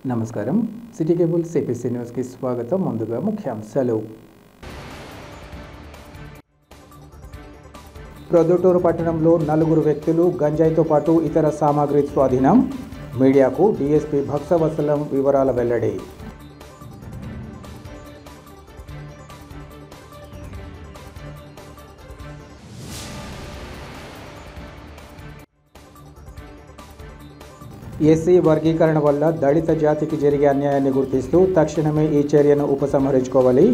నమస్కారం. City cable CPC న్యూస్కి స్వాగతం. ముందుగా ముఖ్యాంశాలు. ప్రొద్దుటూరు పట్టణంలో 4 వ్యక్తులు గంజాయితో పాటు ఇతర సామాగ్రి స్వాధీనం. మీడియాకు డీఎస్పీ భక్తవత్సలం వివరాల వెల్లడి. ఎస్సీ వర్గీకరణ వల్ల దళిత జాతికి జరిగే అన్యాయాన్ని గుర్తిస్తూ తక్షణమే ఈ చర్యను ఉపసంహరించుకోవాలి.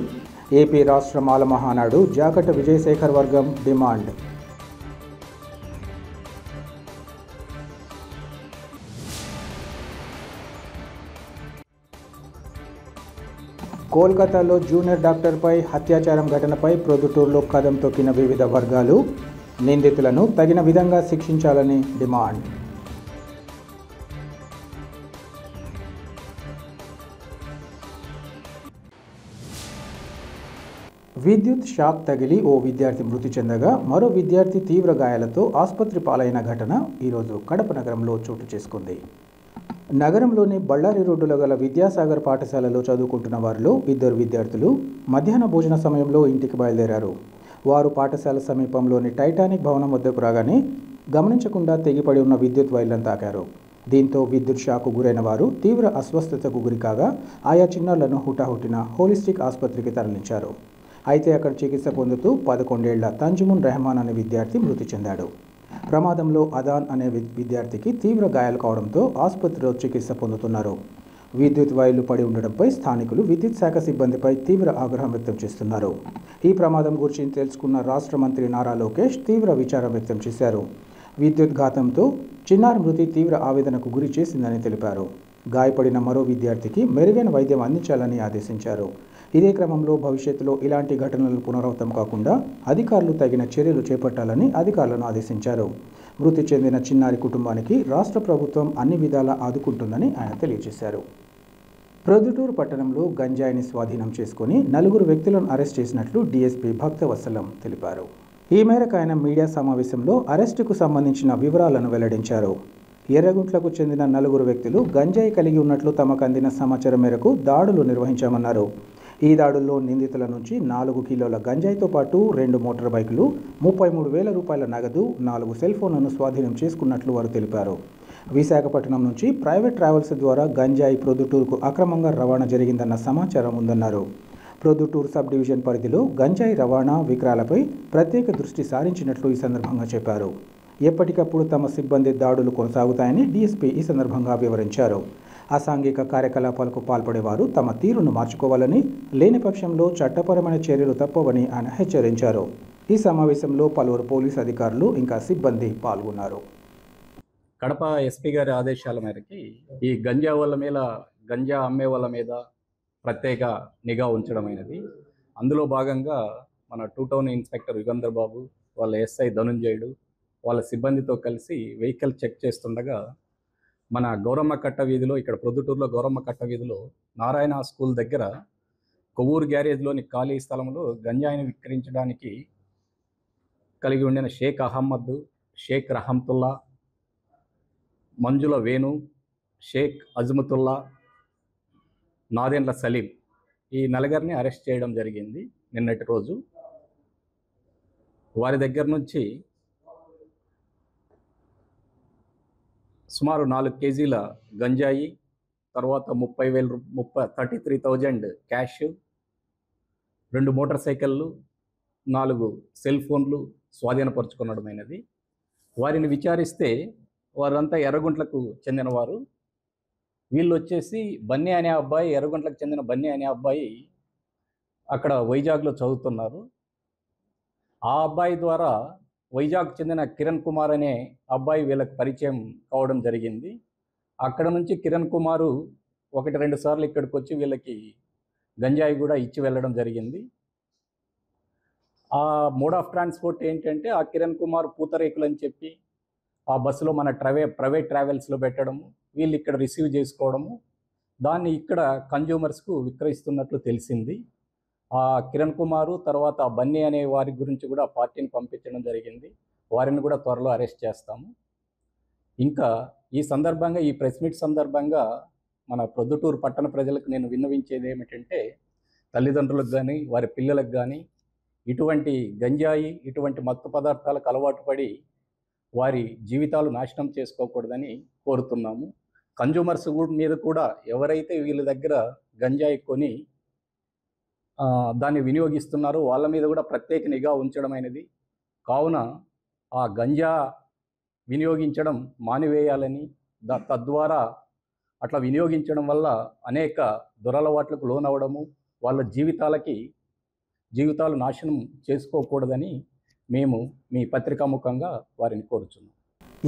ఏపీ రాష్ట్ర మాల మహానాడు జాగట విజయశేఖర్ వర్గం డిమాండ్. కోల్కతాలో జూనియర్ డాక్టర్పై అత్యాచారం ఘటనపై ప్రొద్దుటూరులో కదం తొక్కిన వివిధ వర్గాలు. నిందితులను తగిన విధంగా శిక్షించాలని డిమాండ్. విద్యుత్ షాక్ తగిలి ఓ విద్యార్థి మృతి చెందగా మరో విద్యార్థి తీవ్ర గాయాలతో ఆసుపత్రి పాలైన ఘటన ఈరోజు కడప నగరంలో చోటు చేసుకుంది. నగరంలోని బళ్ళారి రోడ్డులో గల విద్యాసాగర్ పాఠశాలలో చదువుకుంటున్న వారిలో 2 విద్యార్థులు మధ్యాహ్న భోజన సమయంలో ఇంటికి బయలుదేరారు. వారు పాఠశాల సమీపంలోని టైటానిక్ భవనం వద్దకు రాగానే గమనించకుండా తెగిపడి ఉన్న విద్యుత్ వైర్లను తాకారు. దీంతో విద్యుత్ షాకు గురైన వారు తీవ్ర అస్వస్థతకు గురికాగా ఆయా చిన్నారులను హుటాహుటిన హోలిస్టిక్ ఆసుపత్రికి తరలించారు. అయితే అక్కడ చికిత్స పొందుతూ 11 ఏళ్ల తంజుమున్ రెహమాన్ అనే విద్యార్థి మృతి చెందాడు. ప్రమాదంలో అదాన్ అనే విద్యార్థికి తీవ్ర గాయాలు కావడంతో ఆసుపత్రిలో చికిత్స పొందుతున్నారు. విద్యుత్ వైర్లు పడి ఉండడంపై స్థానికులు విద్యుత్ శాఖ సిబ్బందిపై తీవ్ర ఆగ్రహం వ్యక్తం చేస్తున్నారు. ఈ ప్రమాదం గురించి తెలుసుకున్న రాష్ట్ర మంత్రి నారా లోకేష్ తీవ్ర విచారం వ్యక్తం చేశారు. విద్యుత్ ఘాతంతో చిన్నారి మృతి తీవ్ర ఆవేదనకు గురి చేసిందని తెలిపారు. గాయపడిన మరో విద్యార్థికి మెరుగైన వైద్యం అందించాలని ఆదేశించారు. ఇదే క్రమంలో భవిష్యత్తులో ఇలాంటి ఘటనలు పునరావృతం కాకుండా అధికారులు తగిన చర్యలు చేపట్టాలని అధికారులను ఆదేశించారు. మృతి చెందిన చిన్నారి కుటుంబానికి రాష్ట్ర ప్రభుత్వం అన్ని విధాలా ఆదుకుంటుందని ఆయన తెలియజేశారు. ప్రొద్దుటూరు పట్టణంలో గంజాయిని స్వాధీనం చేసుకుని 4 వ్యక్తులను అరెస్ట్ చేసినట్లు డీఎస్పీ భక్తవత్సలం తెలిపారు. ఈ మేరకు ఆయన మీడియా సమావేశంలో అరెస్టుకు సంబంధించిన వివరాలను వెల్లడించారు. ఎర్రగుంట్లకు చెందిన 4 వ్యక్తులు గంజాయి కలిగి ఉన్నట్లు తమకు అందిన సమాచారం మేరకు దాడులు నిర్వహించామన్నారు. ఈ దాడుల్లో నిందితుల నుంచి 4 కిలోల గంజాయితో పాటు 2 మోటార్ బైకులు, 33,000 రూపాయల నగదు, 4 సెల్ ఫోన్లను స్వాధీనం చేసుకున్నట్లు వారు తెలిపారు. విశాఖపట్నం నుంచి ప్రైవేట్ ట్రావెల్స్ ద్వారా గంజాయి ప్రొద్దుటూరుకు అక్రమంగా రవాణా జరిగిందన్న సమాచారం ఉందన్నారు. ప్రొద్దుటూరు సబ్ డివిజన్ పరిధిలో గంజాయి రవాణా విక్రయాలపై ప్రత్యేక దృష్టి సారించినట్లు ఈ సందర్భంగా చెప్పారు. ఎప్పటికప్పుడు తమ సిబ్బంది దాడులు కొనసాగుతాయని డీఎస్పీ ఈ సందర్భంగా వివరించారు. అసాంఘిక కార్యకలాపాలకు పాల్పడేవారు తమ తీరును మార్చుకోవాలని, లేని పక్షంలో చట్టపరమైన చర్యలు తప్పవని ఆయన హెచ్చరించారు. ఈ సమావేశంలో పలువురు పోలీసు అధికారులు ఇంకా సిబ్బంది పాల్గొన్నారు. కడప ఎస్పీ గారి ఆదేశాల మేరకి ఈ గంజా అమ్మే వాళ్ళ మీద ప్రత్యేక నిఘా ఉంచడమైనది. అందులో భాగంగా మన 2 టౌన్ ఇన్స్పెక్టర్ యుగంధర్ బాబు, వాళ్ళ ఎస్ఐ ధనుంజయుడు, వాళ్ళ సిబ్బందితో కలిసి వెహికల్ చెక్ చేస్తుండగా మన గౌరమ్మ కట్ట వీధిలో, ఇక్కడ ప్రొద్దుటూరులో గౌరమ్మ కట్ట వీధిలో నారాయణ స్కూల్ దగ్గర కొవ్వూరు గ్యారేజ్లోని ఖాళీ స్థలంలో గంజాయిని విక్రయించడానికి కలిగి ఉండిన షేక్ అహ్మద్, షేక్ రహమతుల్లా, మంజుల వేణు, షేక్ అజ్మతుల్లా, నాదెండ్ల సలీం, ఈ 4 అరెస్ట్ చేయడం జరిగింది నిన్నటి రోజు. వారి దగ్గర నుంచి సుమారు 4 కేజీల గంజాయి, తర్వాత 33,000 క్యాష్, 2 మోటార్ సైకిళ్ళు, 4 సెల్ ఫోన్లు స్వాధీనపరుచుకునడమైనది. వారిని విచారిస్తే వారంతా ఎర్రగుంట్లకు చెందినవారు. వీళ్ళు వచ్చేసి బన్నీ అనే అబ్బాయి, ఎర్రగుంట్లకు చెందిన బన్నీ అనే అబ్బాయి అక్కడ వైజాగ్లో చదువుతున్నారు. ఆ అబ్బాయి ద్వారా వైజాగ్ చెందిన కిరణ్ కుమార్ అనే అబ్బాయి వీళ్ళకి పరిచయం కావడం జరిగింది. అక్కడ నుంచి కిరణ్ కుమారు 1-2 సార్లు ఇక్కడికి వచ్చి వీళ్ళకి గంజాయి కూడా ఇచ్చి వెళ్ళడం జరిగింది. ఆ మోడ్ ఆఫ్ ట్రాన్స్పోర్ట్ ఏంటంటే ఆ కిరణ్ కుమార్ పూతరేకులు అని చెప్పి ఆ బస్సులో మన ప్రైవేట్ ట్రావెల్స్లో పెట్టడము, వీళ్ళు ఇక్కడ రిసీవ్ చేసుకోవడము, దాన్ని ఇక్కడ కన్జ్యూమర్స్కు విక్రయిస్తున్నట్లు తెలిసింది. ఆ కిరణ్ కుమారు తర్వాత బన్నీ అనే వారి గురించి కూడా పార్టీని పంపించడం జరిగింది. వారిని కూడా త్వరలో అరెస్ట్ చేస్తాము. ఇంకా ఈ సందర్భంగా, ఈ ప్రెస్ మీట్ సందర్భంగా మన ప్రొద్దుటూరు పట్టణ ప్రజలకు నేను విన్నవించేది ఏమిటంటే, తల్లిదండ్రులకు కానీ వారి పిల్లలకు కానీ ఇటువంటి గంజాయి ఇటువంటి మత్తు పదార్థాలకు అలవాటు పడి వారి జీవితాలు నాశనం చేసుకోకూడదని కోరుతున్నాము. కన్జ్యూమర్స్ మీద కూడా ఎవరైతే వీళ్ళ దగ్గర గంజాయి కొని దాన్ని వినియోగిస్తున్నారో వాళ్ళ మీద కూడా ప్రత్యేక నిఘా ఉంచడం అనేది. కావున ఆ గంజా వినియోగించడం మానివేయాలని, తద్వారా అట్లా వినియోగించడం వల్ల అనేక దురలవాట్లకు లోనవ్వడము, వాళ్ళ జీవితాలు నాశనం చేసుకోకూడదని మేము మీ పత్రికాముఖంగా వారిని కోరుచున్నాం.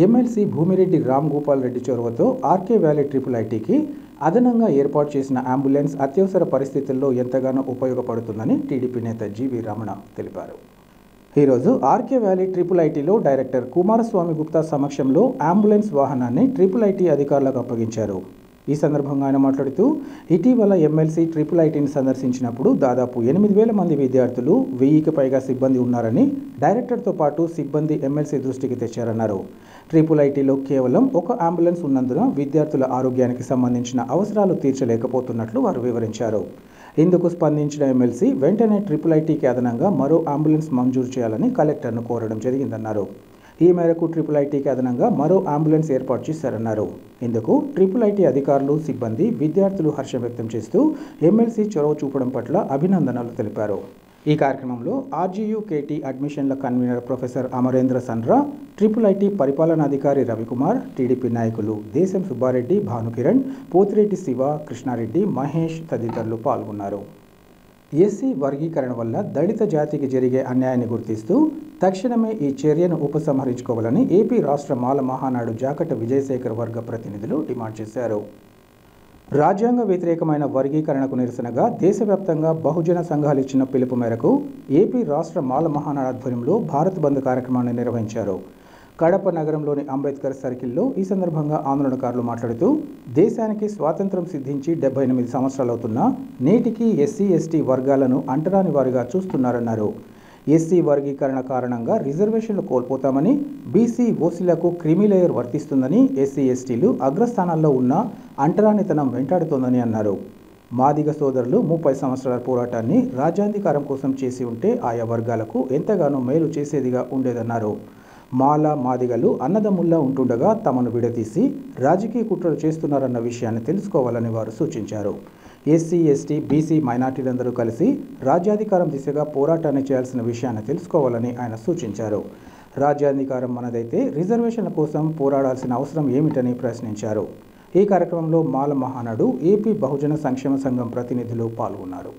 ఎమ్మెల్సీ భూమిరెడ్డి రామ్ గోపాల్ రెడ్డి చొరవతో ఆర్కే వ్యాలీ ట్రిపుల్ ఐటీకి అదనంగా ఏర్పాటు చేసిన అంబులెన్స్ అత్యవసర పరిస్థితుల్లో ఎంతగానో ఉపయోగపడుతుందని టీడీపీ నేత జీవీ రమణ తెలిపారు. ఈరోజు ఆర్కే వ్యాలీ ట్రిపుల్ ఐటీలో డైరెక్టర్ కుమారస్వామి గుప్తా సమక్షంలో అంబులెన్స్ వాహనాన్ని ట్రిపుల్ ఐటీ అధికారులకు అప్పగించారు. ఈ సందర్భంగా ఆయన మాట్లాడుతూ, ఇటీవల ఎమ్మెల్సీ ట్రిపుల్ ఐటీని సందర్శించినప్పుడు దాదాపు 8,000 మంది విద్యార్థులు, 1000కి పైగా సిబ్బంది ఉన్నారని, డైరెక్టర్తో పాటు సిబ్బంది ఎమ్మెల్సీ దృష్టికి తెచ్చారన్నారు. ట్రిపుల్ ఐటీలో కేవలం ఒక అంబులెన్స్ ఉన్నందున విద్యార్థుల ఆరోగ్యానికి సంబంధించిన అవసరాలు తీర్చలేకపోతున్నట్లు వారు వివరించారు. ఇందుకు స్పందించిన ఎమ్మెల్సీ వెంటనే ట్రిపుల్ ఐటీకి అదనంగా మరో అంబులెన్స్ మంజూరు చేయాలని కలెక్టర్ను కోరడం జరిగిందన్నారు. ఈ మేరకు ట్రిపుల్ ఐటీకి అదనంగా మరో అంబులెన్స్ ఏర్పాటు చేశారన్నారు. ఇందుకు ట్రిపుల్ ఐటీ అధికారులు, సిబ్బంది, విద్యార్థులు హర్షం వ్యక్తం చేస్తూ ఎమ్మెల్సీ చొరవ చూపడం పట్ల అభినందనలు తెలిపారు. ఈ కార్యక్రమంలో ఆర్జీయూ కేటీ అడ్మిషన్ల convener professor Amarendra Sanra, triple IT పరిపాలనాధికారి రవికుమార్, టీడీపీ నాయకులు దేశం సుబ్బారెడ్డి, భానుకిరణ్, పోతిరెడ్డి శివ, కృష్ణారెడ్డి, మహేష్ తదితరులు పాల్గొన్నారు. ఎస్సీ వర్గీకరణ వల్ల దళిత జాతికి జరిగే అన్యాయాన్ని గుర్తిస్తూ తక్షణమే ఈ చర్యను ఉపసంహరించుకోవాలని ఏపీ రాష్ట్ర మాల మహానాడు జాకట విజయశేఖర్ వర్గ ప్రతినిధులు డిమాండ్ చేశారు. రాజ్యాంగ వ్యతిరేకమైన వర్గీకరణకు నిరసనగా దేశవ్యాప్తంగా బహుజన సంఘాలు ఇచ్చిన పిలుపు మేరకు ఏపీ రాష్ట్ర మాల మహానాడు ఆధ్వర్యంలో భారత్ బంద్ కార్యక్రమాన్ని నిర్వహించారు. కడప నగరంలోని అంబేద్కర్ సర్కిల్లో ఈ సందర్భంగా ఆందోళనకారులు మాట్లాడుతూ, దేశానికి స్వాతంత్రం సిద్ధించి 78 సంవత్సరాలవుతున్నా నేటికి ఎస్సీ, ఎస్టీ వర్గాలను అంటరాని వారిగా చూస్తున్నారన్నారు. ఎస్సీ వర్గీకరణ కారణంగా రిజర్వేషన్లు కోల్పోతామని, బీసీ, ఓసీలకు క్రిమిలేయర్ వర్తిస్తుందని, ఎస్సీ, ఎస్టీలు అగ్రస్థానాల్లో ఉన్న అంటరానితనం వెంటాడుతోందని అన్నారు. మాదిగ సోదరులు 30 సంవత్సరాల పోరాటాన్ని రాజ్యాధికారం కోసం చేసి ఉంటే ఆయా వర్గాలకు ఎంతగానో మేలు చేసేదిగా ఉండేదన్నారు. మాల, మాదిగలు అన్నదమ్ముల్లా ఉంటుండగా తమను విడదీసి రాజకీయ కుట్రలు చేస్తున్నారన్న విషయాన్ని తెలుసుకోవాలని వారు సూచించారు. ఎస్సీ, ఎస్టీ, బీసీ మైనార్టీలందరూ కలిసి రాజ్యాధికారం దిశగా పోరాటాన్ని చేయాల్సిన విషయాన్ని తెలుసుకోవాలని ఆయన సూచించారు. రాజ్యాధికారం మనదైతే రిజర్వేషన్ల కోసం పోరాడాల్సిన అవసరం ఏమిటని ప్రశ్నించారు. ఈ కార్యక్రమంలో మాల మహానాడు ఏపీ బహుజన సంక్షేమ సంఘం ప్రతినిధులు పాల్గొన్నారు.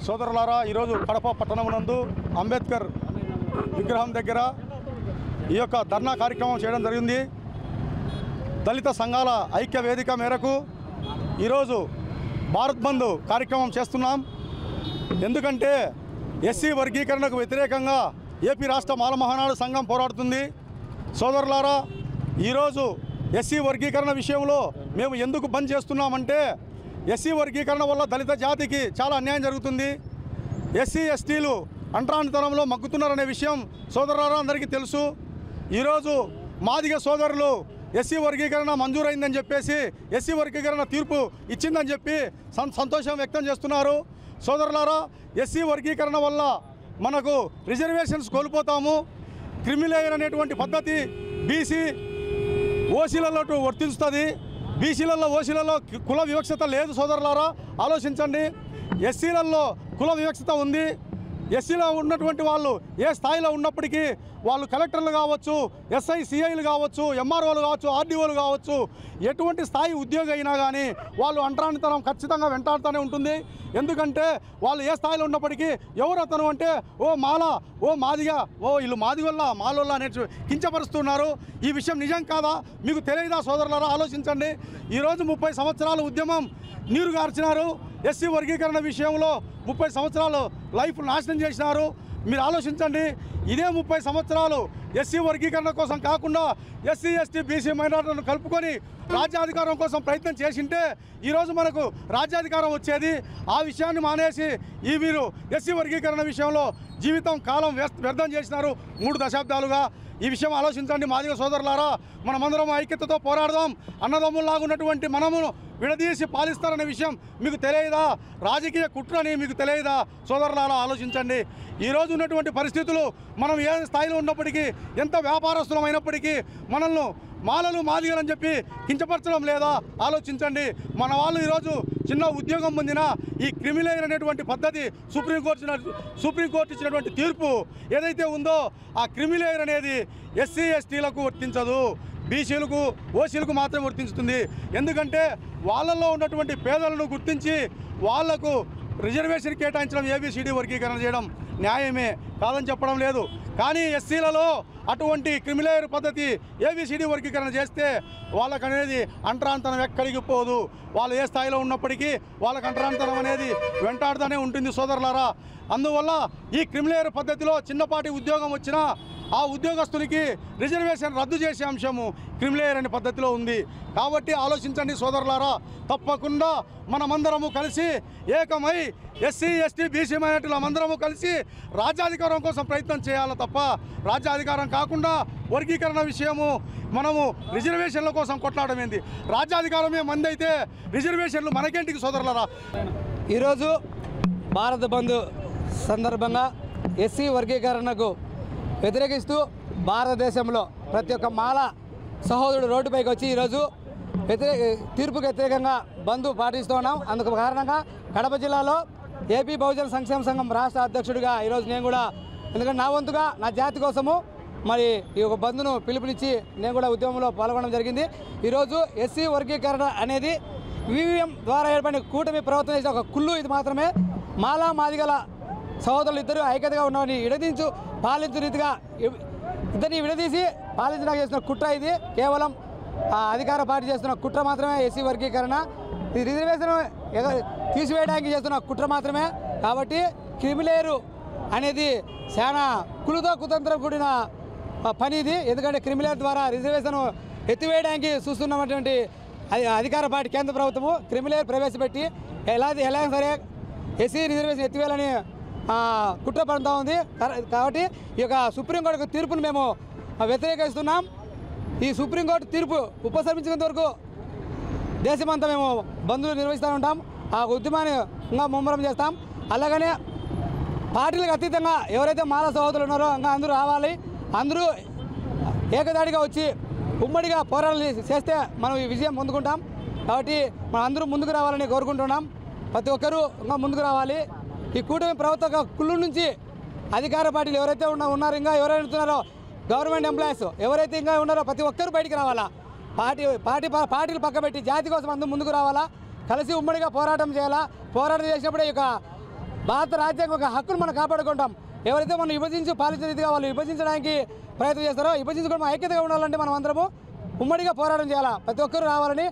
సోదరులారా, ఈరోజు కడప పట్టణమునందు అంబేద్కర్ విగ్రహం దగ్గర ఈ యొక్క ధర్నా కార్యక్రమం చేయడం జరిగింది. దళిత సంఘాల ఐక్య వేదిక మేరకు ఈరోజు భారత్ బంద్ కార్యక్రమం చేస్తున్నాం. ఎందుకంటే ఎస్సీ వర్గీకరణకు వ్యతిరేకంగా ఏపీ రాష్ట్ర మాల మహానాడు సంఘం పోరాడుతుంది. సోదరులారా, ఈరోజు ఎస్సీ వర్గీకరణ విషయంలో మేము ఎందుకు బంద్ చేస్తున్నామంటే, ఎస్సీ వర్గీకరణ వల్ల దళిత జాతికి చాలా అన్యాయం జరుగుతుంది. ఎస్సీ, ఎస్టీలు అంటరానితనంలో మగ్గుతున్నారనే విషయం సోదరులారా అందరికీ తెలుసు. ఈరోజు మాదిగ సోదరులు ఎస్సీ వర్గీకరణ మంజూరైందని చెప్పేసి, ఎస్సీ వర్గీకరణ తీర్పు ఇచ్చిందని చెప్పి సంతోషం వ్యక్తం చేస్తున్నారు. సోదరులారా, ఎస్సీ వర్గీకరణ వల్ల మనకు రిజర్వేషన్స్ కోల్పోతాము. క్రిమిలేయర్ అనేటువంటి పద్ధతి బీసీ, ఓసీలలో వర్తిస్తుంది. బీసీలలో, ఓసీలలో కుల వివక్షత లేదు. సోదరులారా ఆలోచించండి. ఎస్సీలలో కుల వివక్షత ఉంది. ఎస్సీలో ఉన్నటువంటి వాళ్ళు ఏ స్థాయిలో ఉన్నప్పటికీ వాళ్ళు కలెక్టర్లు కావచ్చు, ఎస్ఐ, సిఐలు కావచ్చు, ఎంఆర్ఓలు కావచ్చు, ఆర్డీఓలు కావచ్చు, ఎటువంటి స్థాయి ఉద్యోగి అయినా కానీ వాళ్ళు అంటరానితనం ఖచ్చితంగా వెంటాడుతూనే ఉంటుంది. ఎందుకంటే వాళ్ళు ఏ స్థాయిలో ఉన్నప్పటికీ ఎవరు అతను అంటే, ఓ మాల, ఓ మాదిగా, ఓ వీళ్ళు మాదిగొల్ల, మాలోళ్ళ అనే కించపరుస్తున్నారు. ఈ విషయం నిజం కాదా? మీకు తెలియదా? సోదరులారా ఆలోచించండి. ఈరోజు 30 సంవత్సరాల ఉద్యమం నీరు గార్చినారు. ఎస్సీ వర్గీకరణ విషయంలో 30 సంవత్సరాలు లైఫ్ నాశనం చేసినారు. మీరు ఆలోచించండి. ఇదే 30 సంవత్సరాలు ఎస్సీ వర్గీకరణ కోసం కాకుండా ఎస్సీ ఎస్టీ బీసీ మైనారిటీలను కలుపుకొని రాజ్యాధికారం కోసం ప్రయత్నం చేసింటే ఈరోజు మనకు రాజ్యాధికారం వచ్చేది. ఆ విషయాన్ని మానేసి మీరు ఎస్సీ వర్గీకరణ విషయంలో జీవితం కాలం వ్యర్థం చేసినారు 3 దశాబ్దాలుగా. ఈ విషయం ఆలోచించండి మాదిగ సోదరులారా. మనమందరం ఐక్యతతో పోరాడదాం. అన్నదమ్ముల్లాగా ఉన్నటువంటి మనము విడదీసి పాలిస్తారనే విషయం మీకు తెలియదా? రాజకీయ కుట్రని మీకు తెలియదా? సోదరులారా ఆలోచించండి. ఈరోజు ఉన్నటువంటి పరిస్థితులు మనం ఏ స్థాయిలో ఉన్నప్పటికీ, ఎంత వ్యాపారస్తులం అయినప్పటికీ మనల్ని మాలలు మాదిగలని చెప్పి కించపరచడం లేదా? ఆలోచించండి. మన వాళ్ళు ఈరోజు చిన్న ఉద్యోగం పొందిన ఈ క్రిమిలేయర్ అనేటువంటి పద్ధతి సుప్రీంకోర్టు ఇచ్చినటువంటి తీర్పు ఏదైతే ఉందో ఆ క్రిమిలేయర్ అనేది ఎస్సీ ఎస్టీలకు వర్తించదు, బీసీలకు ఓసీలకు మాత్రమే వర్తించుతుంది. ఎందుకంటే వాళ్ళల్లో ఉన్నటువంటి పేదలను గుర్తించి వాళ్లకు రిజర్వేషన్ కేటాయించడం, ఏబిసిడి వర్గీకరణ చేయడం న్యాయమే, కాదని చెప్పడం లేదు. కానీ ఎస్సీలలో అటువంటి క్రిమిలేయర్ పద్ధతి ఏబిసిడి వర్గీకరణ చేస్తే వాళ్ళకనేది అంటరాంతరం ఎక్కడికి పోదు. వాళ్ళు ఏ స్థాయిలో ఉన్నప్పటికీ వాళ్ళకి అంటరాంతరం అనేది వెంటాడుతూనే ఉంటుంది సోదరులారా. అందువల్ల ఈ క్రిమిలేయర్ పద్ధతిలో చిన్నపాటి ఉద్యోగం వచ్చినా ఆ ఉద్యోగస్తునికి రిజర్వేషన్ రద్దు చేసే అంశము క్రిమిలేయర్ అనే పద్ధతిలో ఉంది. కాబట్టి ఆలోచించండి సోదరులారా. తప్పకుండా మనమందరము కలిసి ఏకమై ఎస్సీ ఎస్టీ బీసీ మైనారిటీలందరము కలిసి రాజ్యాధికారం కోసం ప్రయత్నం చేయాలి తప్ప రాజ్యాధికారం కాకుండా వర్గీకరణ విషయము మనము రిజర్వేషన్ల కోసం కొట్లాడమేంది? రాజ్యాధికారమే మంది అయితే రిజర్వేషన్లు మనకేంటికి సోదరులారా? ఈరోజు భారత బంద్ సందర్భంగా ఎస్సీ వర్గీకరణకు వ్యతిరేకిస్తూ భారతదేశంలో ప్రతి ఒక్క మాల సహోదరుడు రోడ్డుపైకి వచ్చి ఈరోజు తీర్పుకు వ్యతిరేకంగా బంద్ పాటిస్తూ ఉన్నాం. అందుకు కారణంగా కడప జిల్లాలో ఏపీ బహుజన సంక్షేమ సంఘం రాష్ట్ర అధ్యక్షుడిగా ఈరోజు నేను కూడా, ఎందుకంటే నా వంతుగా నా జాతి కోసము మరి ఈ ఒక బంద్ను పిలుపునిచ్చి నేను కూడా ఉద్యమంలో పాల్గొనడం జరిగింది. ఈరోజు ఎస్సీ వర్గీకరణ అనేది వివిఎం ద్వారా ఏర్పడిన కూటమి ప్రభుత్వం చేసిన ఒక కుళ్ళు. ఇది మాత్రమే మాలా మాదిగల సహోదరులు ఇద్దరు ఐక్యతగా ఉన్నవారిని విడదీంచు పాలించు రీతిగా ఇద్దరిని విడదీసి పాలించడానికి చేస్తున్న కుట్ర. ఇది కేవలం అధికార పార్టీ చేస్తున్న కుట్ర మాత్రమే ఎస్సీ వర్గీకరణ. ఇది రిజర్వేషన్ తీసివేయడానికి చేస్తున్న కుట్ర మాత్రమే. కాబట్టి క్రిమిలేయరు అనేది చాలా కులుతో కుతంత్రం కూడిన పని ఇది. ఎందుకంటే క్రిమిలేయర్ ద్వారా రిజర్వేషన్ ఎత్తివేయడానికి చూస్తున్నటువంటి అధికార పార్టీ కేంద్ర ప్రభుత్వము క్రిమిలేయర్ ప్రవేశపెట్టి ఎలా సరే ఎస్సీ రిజర్వేషన్ ఎత్తివేయాలని కుట్ర పడుతూ ఉంది. కాబట్టి ఈ యొక్క సుప్రీంకోర్టు తీర్పును మేము వ్యతిరేకిస్తున్నాం. ఈ సుప్రీంకోర్టు తీర్పు ఉపసంహరించినంత వరకు దేశమంతా మేము బంద్లు నిర్వహిస్తూ ఉంటాం. ఆ ఉద్యమాన్ని ఇంకా ముమ్మరం చేస్తాం. అలాగనే పార్టీలకు అతీతంగా ఎవరైతే మాల సహోదరులు ఉన్నారో ఇంకా అందరూ రావాలి. అందరూ ఏకదాడిగా వచ్చి ఉమ్మడిగా పోరాటాలు చేస్తే మనం ఈ విజయం పొందుకుంటాం. కాబట్టి మనం అందరూ ముందుకు రావాలని కోరుకుంటున్నాం. ప్రతి ఒక్కరూ ఇంకా ముందుకు రావాలి. ఈ కూటమి ప్రభుత్వ కుళ్ళు నుంచి అధికార పార్టీలు ఎవరైతే ఉన్నారో ఇంకా ఎవరైతే ఉన్నారో గవర్నమెంట్ ఎంప్లాయీస్ ఎవరైతే ఇంకా ఉన్నారో ప్రతి ఒక్కరూ బయటికి రావాలా. పార్టీలు పక్కబెట్టి జాతి కోసం అందరూ ముందుకు రావాలా. కలిసి ఉమ్మడిగా పోరాటం చేయాలా. పోరాటం చేసినప్పుడే ఈ యొక్క భారత రాజ్యాంగం ఒక హక్కును మనం కాపాడుకుంటాం. ఎవరైతే మనం విభజించి పాలించే రీతిగా వాళ్ళు విభజించడానికి ప్రయత్నం చేస్తారో విభజించుకోవడం ఐక్యతగా ఉండాలంటే మనం అందరము ఉమ్మడిగా పోరాటం చేయాలా. ప్రతి ఒక్కరూ రావాలని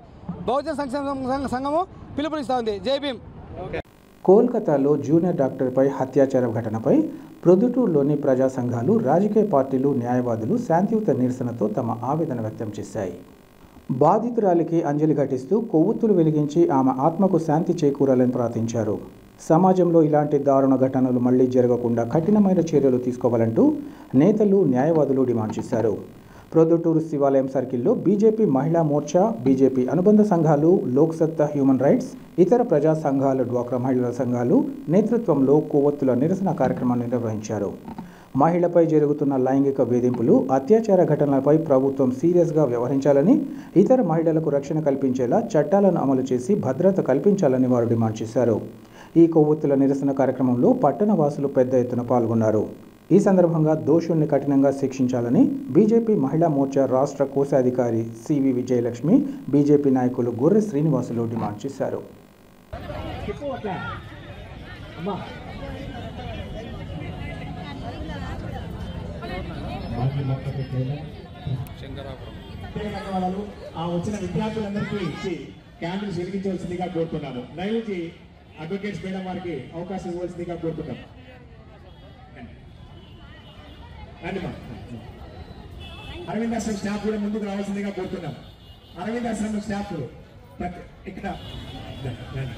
బహుజన సంక్షేమ సంఘము పిలుపునిస్తూ ఉంది. జై భీమ్. కోల్కతాలో జూనియర్ డాక్టర్పై అత్యాచారం ఘటనపై ప్రొద్దుటూరులోని ప్రజా సంఘాలు, రాజకీయ పార్టీలు, న్యాయవాదులు శాంతియుత నిరసనతో తమ ఆవేదన వ్యక్తం చేశాయి. బాధితురాలికి అంజలి ఘటిస్తూ కొవ్వొత్తులు వెలిగించి ఆమె ఆత్మకు శాంతి చేకూరాలని ప్రార్థించారు. సమాజంలో ఇలాంటి దారుణ ఘటనలు మళ్లీ జరగకుండా కఠినమైన చర్యలు తీసుకోవాలంటూ నేతలు, న్యాయవాదులు డిమాండ్ చేశారు. ప్రొద్దుటూరు శివాలయం సర్కిల్లో బీజేపీ మహిళా మోర్చా, బీజేపీ అనుబంధ సంఘాలు, లోక్సత్తా హ్యూమన్ రైట్స్, ఇతర ప్రజా సంఘాలు, డ్వాక్రా మహిళల సంఘాలు నేతృత్వంలో కొవ్వొత్తుల నిరసన కార్యక్రమాన్ని నిర్వహించారు. మహిళపై జరుగుతున్న లైంగిక వేధింపులు, అత్యాచార ఘటనలపై ప్రభుత్వం సీరియస్గా వ్యవహరించాలని, ఇతర మహిళలకు రక్షణ కల్పించేలా చట్టాలను అమలు చేసి భద్రత కల్పించాలని వారు డిమాండ్ చేశారు. ఈ కొవ్వొత్తుల నిరసన కార్యక్రమంలో పట్టణ వాసులు పెద్ద ఎత్తున పాల్గొన్నారు. ఈ సందర్భంగా దోషుల్ని కఠినంగా శిక్షించాలని బీజేపీ మహిళా మోర్చా రాష్ట్ర కోశాధికారి సివి విజయలక్ష్మి, బీజేపీ నాయకులు గొర్రె శ్రీనివాసులు డిమాండ్ చేశారు. వచ్చిన విద్యార్థులందరికీ ఇచ్చి క్యాండిల్స్ వెలిగించవలసిందిగా కోరుతున్నాము. దయచేసి అడ్వకేట్స్ మేడం వారికి అవకాశం ఇవ్వాల్సిందిగా కోరుతున్నాం. రండి మా అరవింద్ ఆశ్రమం స్టాఫ్ కూడా ముందుకు రావాల్సిందిగా కోరుతున్నాం. అరవింద్ ఆశ్రమం స్టాఫ్ ఇక్కడ రండి.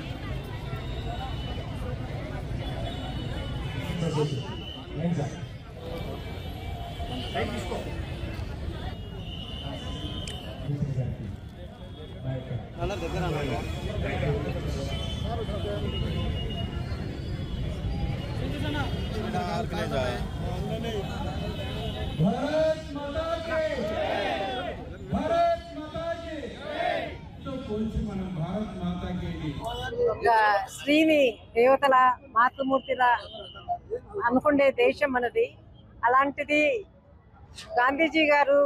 సార్ తీసుకో ఒక స్త్రీని దేవతల మాతృమూర్తిలా అనుకునే దేశం మనది. అలాంటిది గాంధీజీ గారు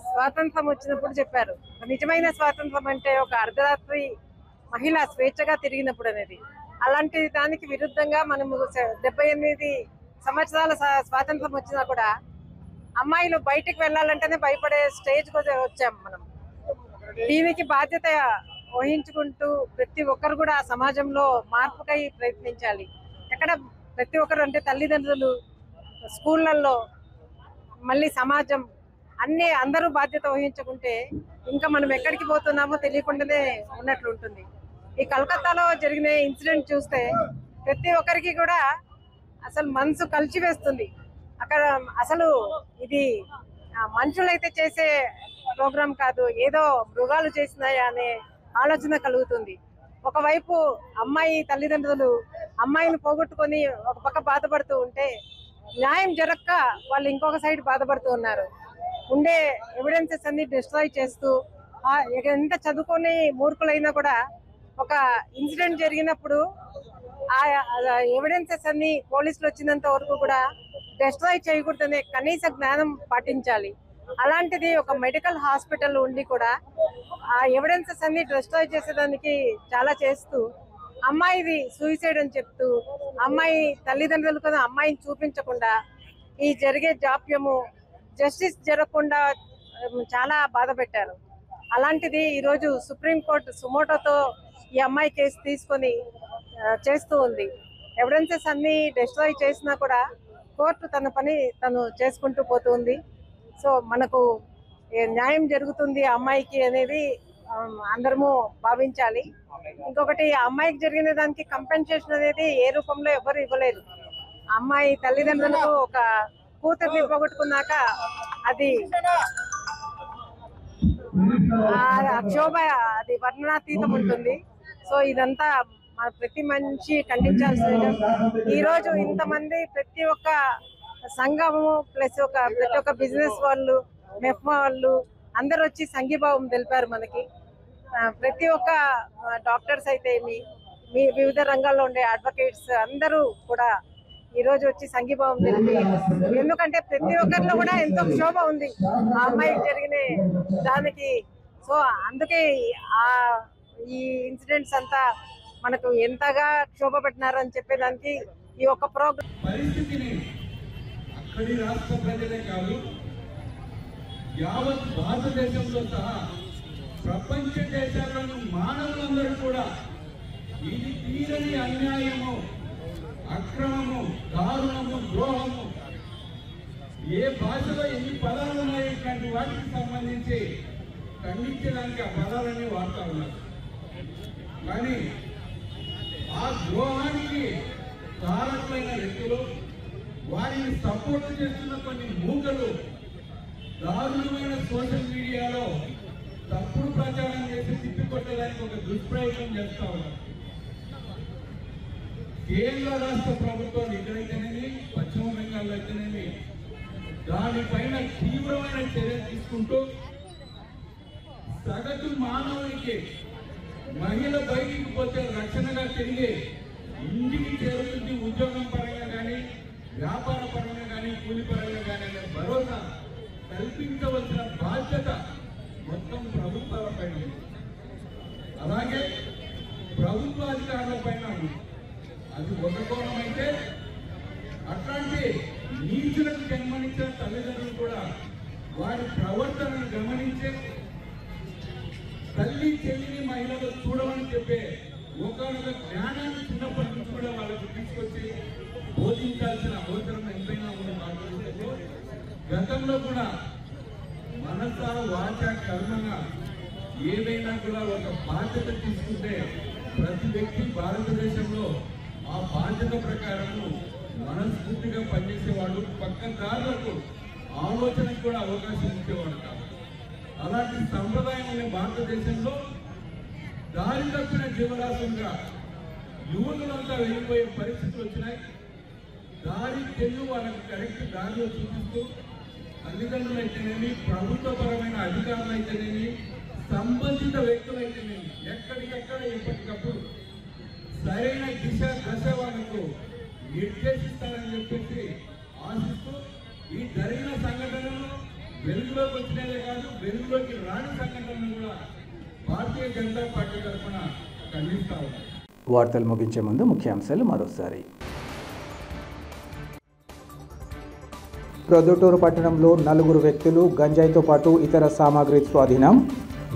స్వాతంత్రం వచ్చినప్పుడు చెప్పారు, నిజమైన స్వాతంత్రం అంటే ఒక అర్ధరాత్రి మహిళ స్వేచ్ఛగా తిరిగినప్పుడు అనేది. అలాంటి దానికి విరుద్ధంగా మనము 78 సంవత్సరాల స్వాతంత్రం వచ్చినా కూడా అమ్మాయిలు బయటికి వెళ్ళాలంటేనే భయపడే స్టేజ్ వచ్చాం మనం. దీనికి బాధ్యత వహించుకుంటూ ప్రతి ఒక్కరు కూడా సమాజంలో మార్పుకై ప్రయత్నించాలి. ఎక్కడ ప్రతి ఒక్కరు అంటే తల్లిదండ్రులు, స్కూళ్ళల్లో, మళ్ళీ సమాజం అందరూ బాధ్యత వహించుకుంటే ఇంకా మనం ఎక్కడికి పోతున్నామో తెలియకుండానే ఉన్నట్లు ఉంటుంది. ఈ కలకత్తాలో జరిగిన ఇన్సిడెంట్ చూస్తే ప్రతి ఒక్కరికి కూడా అసలు మనసు కలిచివేస్తుంది. అక్కడ అసలు ఇది మనుషులైతే చేసే ప్రోగ్రాం కాదు, ఏదో మృగాలు చేసినాయా అనే ఆలోచన కలుగుతుంది. ఒకవైపు అమ్మాయి తల్లిదండ్రులు అమ్మాయిని పోగొట్టుకొని ఒక పక్క బాధపడుతూ ఉంటే, న్యాయం జరగక వాళ్ళు ఇంకొక సైడ్ బాధపడుతూ ఉన్నారు. ఉండే ఎవిడెన్సెస్ అన్ని డిస్ట్రాయ్ చేస్తూ, ఎంత చదువుకొని మూర్ఖులైనా కూడా ఒక ఇన్సిడెంట్ జరిగినప్పుడు ఆ ఎవిడెన్సెస్ అన్ని పోలీసులు వచ్చినంత వరకు కూడా డిస్ట్రాయ్ చేయకూడదనే కనీస జ్ఞానం పాటించాలి. అలాంటిది ఒక మెడికల్ హాస్పిటల్ ఉండి కూడా ఆ ఎవిడెన్సెస్ అన్ని డిస్ట్రాయ్ చేసేదానికి చాలా చేస్తూ, అమ్మాయిది సూసైడ్ అని చెప్తూ, అమ్మాయి తల్లిదండ్రులు కూడా అమ్మాయిని చూపించకుండా ఈ జరిగే జాప్యము, జస్టిస్ జరగకుండా చాలా బాధ పెట్టారు. అలాంటిది ఈరోజు సుప్రీంకోర్టు సుమోటోతో ఈ అమ్మాయి కేసు తీసుకొని చేస్తూ ఉంది. ఎవిడెన్సెస్ అన్ని డిస్ట్రాయ్ చేసినా కూడా కోర్టు తన పని తను చేసుకుంటూ పోతుంది. సో మనకు న్యాయం జరుగుతుంది అమ్మాయికి అనేది అందరము భావించాలి. ఇంకొకటి, అమ్మాయికి జరిగిన దానికి కంపెన్సేషన్ అనేది ఏ రూపంలో ఎవరు ఇవ్వలేదు. అమ్మాయి తల్లిదండ్రులకు ఒక కూతుర్ని పోగొట్టుకున్నాక అది క్షోభ, అది వర్ణనాతీతం ఉంటుంది. సో ఇదంతా ప్రతి మనిషి ఖండించాల్సిన. ఈ రోజు ఇంతమంది ప్రతి ఒక్క సంఘము ప్లస్ ప్రతి ఒక్క బిజినెస్ వాళ్ళు, మెఫ్మా వాళ్ళు అందరు వచ్చి సంఘీభావం తెలిపారు మనకి. ప్రతి ఒక్క డాక్టర్స్ అయితే మీ వివిధ రంగాల్లో ఉండే అడ్వకేట్స్ అందరూ కూడా ఈ రోజు వచ్చి సంఘీభావం తెలిపి, ఎందుకంటే ప్రతి ఒక్కరిలో కూడా ఎంతో క్షోభ ఉంది ఆ అమ్మాయికి జరిగిన దానికి. సో అందుకే ఈ ఇన్సిడెంట్స్ అంతా మనకు ఎంతగా క్షోభ పెట్టినారు అని చెప్పేదానికి ఈ ఒక్క ప్రోగ్రామ్. పరిస్థితిని అక్కడి రాష్ట్ర ప్రజలే కాదు, యావత్ భారతదేశంలో సహా ప్రపంచ దేశాలను మానవులందరూ కూడా ఇది తీరని అన్యాయము, అక్రమము, దారుణము, ద్రోహము, ఏ భాషలో ఎన్ని పదాలు ఉన్నాయి ఇట్లాంటి వాటికి సంబంధించి ఖండించడానికి ఆ పదాలన్నీ వాడుతూ ఉన్నారు. కానీ ఆ ద్రోహానికి కారకులైన వ్యక్తులు, వారిని సపోర్ట్ చేస్తున్న కొన్ని మూకలు దారుణమైన సోషల్ మీడియాలో తప్పుడు ప్రచారం చేసి తిప్పికొట్టడానికి ఒక దుష్ప్రయోగం చేస్తా ఉన్నారు. కేంద్ర రాష్ట్ర ప్రభుత్వాలు ఎక్కడైతేనేమి, పశ్చిమ బెంగాల్లో అయితేనేమి దానిపైన తీవ్రమైన చర్యలు తీసుకుంటూ సగటు మానవునికి మహిళ బయటికి పోతే రక్షణగా తిరిగి ఇంటికి చేరుతుంది, ఉద్యోగం పరంగా కానీ, వ్యాపార పరంగా కానీ, కూలి పరంగా కానీ అనే భరోసా కల్పించవలసిన బాధ్యత మొత్తం ప్రభుత్వాల పైన ఉంది. అలాగే ప్రభుత్వ అధికారుల పైన ఉంది. అది ఒక కోణం అయితే, అట్లాంటి నీచులకు జన్మనిచ్చిన తల్లిదండ్రులు కూడా వారి ప్రవర్తనను గమనించే, తల్లి చెల్లిని మహిళలు చూడమని చెప్పే ఒకనొక జ్ఞానాన్ని చిన్నప్పటి నుంచి కూడా వాళ్ళకు తీసుకొచ్చి బోధించాల్సిన అవసరం ఎంతైనా ఉన్న భారతదేశంలో జీవితంలో కూడా మనస వాచ కర్మగా ఏదైనా కూడా ఒక బాధ్యత తీసుకుంటే ప్రతి వ్యక్తి భారతదేశంలో ఆ బాధ్యత ప్రకారము మనస్ఫూర్తిగా పనిచేసేవాడు, పక్కదారులకు ఆలోచనకు కూడా అవకాశం ఇచ్చేవాడు కాదు. అలాంటి సంప్రదాయం అనే భారతదేశంలో దారి తప్పిన జీవరాశంగా యువకులంతా వెళ్ళిపోయే పరిస్థితులు వచ్చినాయి. దారి తెల్లు వాళ్ళకి కరెక్ట్ దారిలో చూపిస్తూ తల్లిదండ్రులు అయితేనేమి, ప్రభుత్వపరమైన అధికారులు అయితేనేమి, సంబంధిత వ్యక్తులు అయితేనేమి ఎక్కడికక్కడ ఎప్పటికప్పుడు సరైన దశ వాళ్ళకు నిర్దేశిస్తారని చెప్పేసి ఆశిస్తూ ఈ జరిగిన సంఘటనలు వెలుగులోకి వచ్చినదే కాదు, వెలుగులోకి రాని సంఘటనలు కూడా భారతీయ జనతా పార్టీ తరఫున ఖండిస్తా ఉన్నారు. వార్తలు ముగించే ముందు ముఖ్యాంశాలు మరోసారి. ప్రొద్దుటూరు పట్టణంలో 4 వ్యక్తులు గంజాయితో పాటు ఇతర సామాగ్రి స్వాధీనం.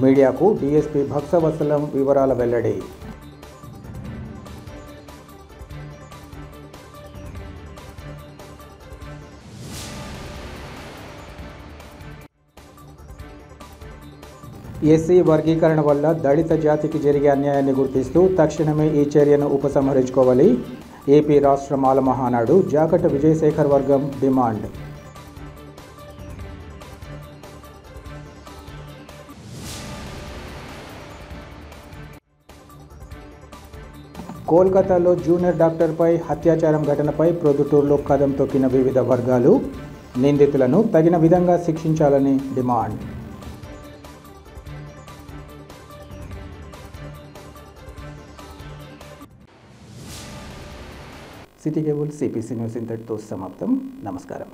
మీడియాకు డీఎస్పీ భక్సవత్సలం వివరాల వెల్లడి. ఎస్సీ వర్గీకరణ వల్ల దళిత జాతికి జరిగే అన్యాయాన్ని గుర్తిస్తూ తక్షణమే ఈ చర్యను ఉపసంహరించుకోవాలి. ఏపీ రాష్ట్ర మాల మహానాడు జాగట విజయశేఖర్ వర్గం డిమాండ్. కోల్కతాలో జూనియర్ డాక్టర్పై అత్యాచారం ఘటనపై ప్రొద్దుటూరులో కదం తొక్కిన వివిధ వర్గాలు. నిందితులను తగిన విధంగా శిక్షించాలని demand. City cable CPC news ఇంతటితో సమాప్తం. నమస్కారం.